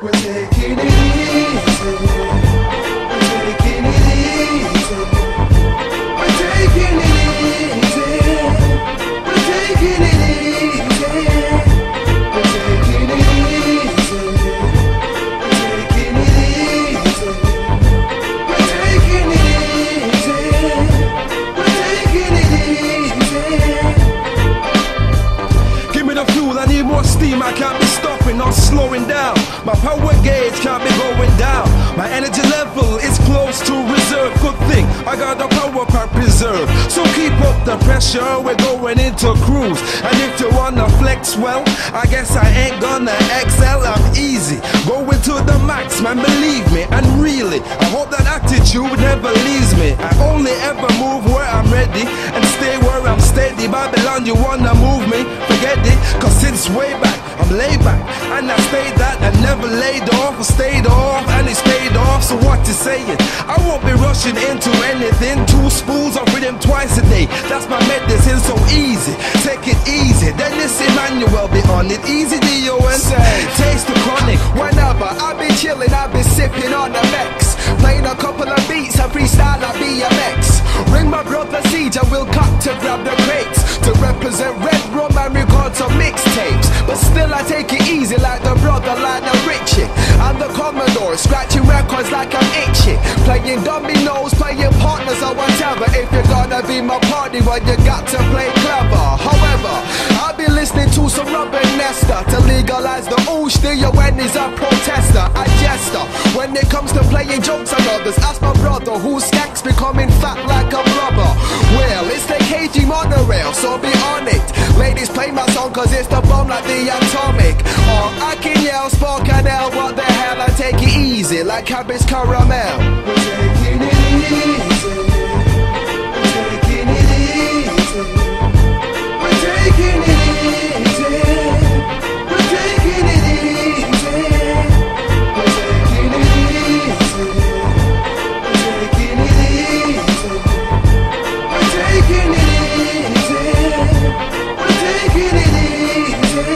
We're taking it easy. We're taking it easy. We're taking it easy. We're taking it easy. We're taking it easy. We're taking it easy. We're taking it easy. We're taking it easy. Give me the fuel, I need more steam, I can't be stopping or slowing down. My power gauge can't be going down. My energy level is close to reserve. Good thing I got the power pack preserved. So keep up the pressure, we're going into cruise. And if you wanna flex, well, I guess I ain't gonna excel. I'm easy, going to the max, man, believe me. And really, I hope that attitude never leaves me. I only ever move where I'm ready and stay where I'm steady. Babylon, you wanna move me? Forget it, cause since way back I'm laid back, and I stayed that and never laid off or stayed off, and it's paid off. So what you saying? I won't be rushing into anything. 2 spoons of rhythm twice a day, that's my medicine. So easy, take it easy. Dennis Emmanuel be on it. Easy D.O.N. Taste the chronic. Whenever I be chillin', I be sipping on the Vex, playing a couple of beats and freestyle a BMX. Ring my brother Siege and we'll cut to grab the crates to represent Red Rum and record some mixtapes. But still I take it easy like the brother Lionel Richie. I'm the Commodore, scratching records like I'm itchy, playing dominoes, playing partners or whatever. If you're gonna be my party, well you got to play clever. However, I'll be listening to some Robin Nesta to legalize the oosh. D.O.N. is a protester, a jester. When it comes to playing jokes on others, ask my brother who skanks becoming fat like a rubber. Well, it's the KG monorail, so be on it. Ladies, play my song cause it's the bomb like the atomic. Or I can yell, spark and L, what the hell, I take it easy like cabbage caramel. We're taking it easy. We're taking it easy. We're taking it easy. We're taking it easy. We're taking it easy. We're taking it easy. We're taking it easy. We're taking it easy.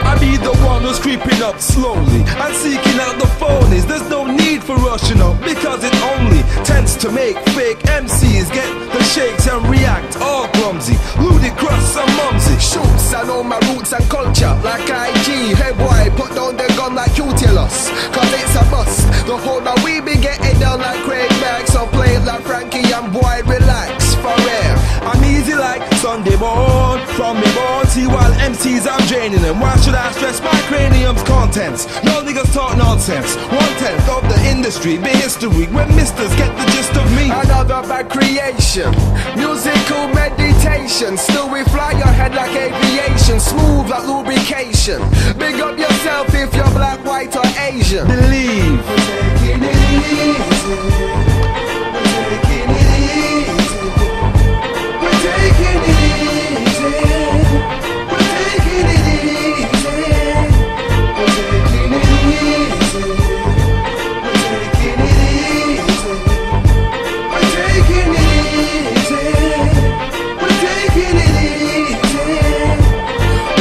I be the one who's creeping up slowly and seeking out the phonies. There's no need for rushing up because it only tends to make fake MCs get the shakes and react all clumsy, ludicrous and mumsy. Shoots, I know my roots and culture like IG. Hey boy, put down the gun like you tell us, cause it's a must. The whole that we be getting down like Craig Mack, so play it like Frankie and boy relax for real. I'm easy like Sunday born. From me born, see while MCs I'm draining them. Why should I stress my cranium's contents? Y'all niggas talk nonsense. 1/10 of the industry be history when misters get the gist of me. Another bad creation, musical meditation. Still we fly your head like aviation, smooth like lubrication. Big up yourself if you're black, white or Asian. Believe. We're taking it easy. We're taking it easy. We're taking it easy. We're taking it easy. We're taking it easy. We're taking it easy. We're taking it easy. We're taking it easy.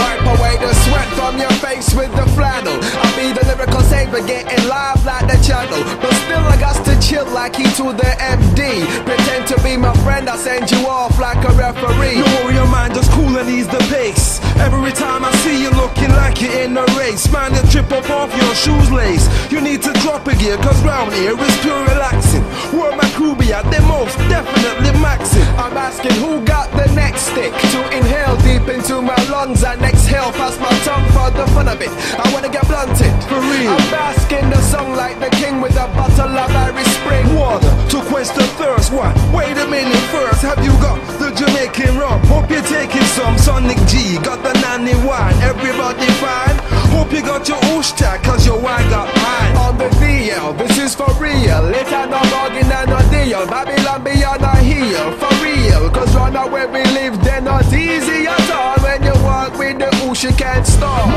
Wipe away the sweat from your face with the flannel. I'll be the lyrical savior, getting live like the channel. But still I got to chill like he to the MD. Pretend to be my friend, I send you off like a referee. No worry your mind, just cool and ease the pace. Every time I see you looking like you're in a race, man, you trip up off your shoes lace. You need to drop a gear, cause round here is pure relaxing. Where my crew be at, they most definitely maxing. I'm asking who got the next stick to inhale deep into my lungs and exhale past my tongue for the fun of it. I wanna get blunted, For real. I'm basking the song like the king with a bottle of Irish Spring Water to quench the thirst. What? Wait a minute first, have you got the Jamaican rum? Hope you're taking some Sonic G. Got the nanny wine, everybody fine? Hope you got your oosh tag, cause your wine got mine. on the DL, this is for real. It ain't no bargain and no deal. Babylon beyond a heel, for real. Cause round where we live, they're not easy at all. When you walk with the oosh, you can't stop.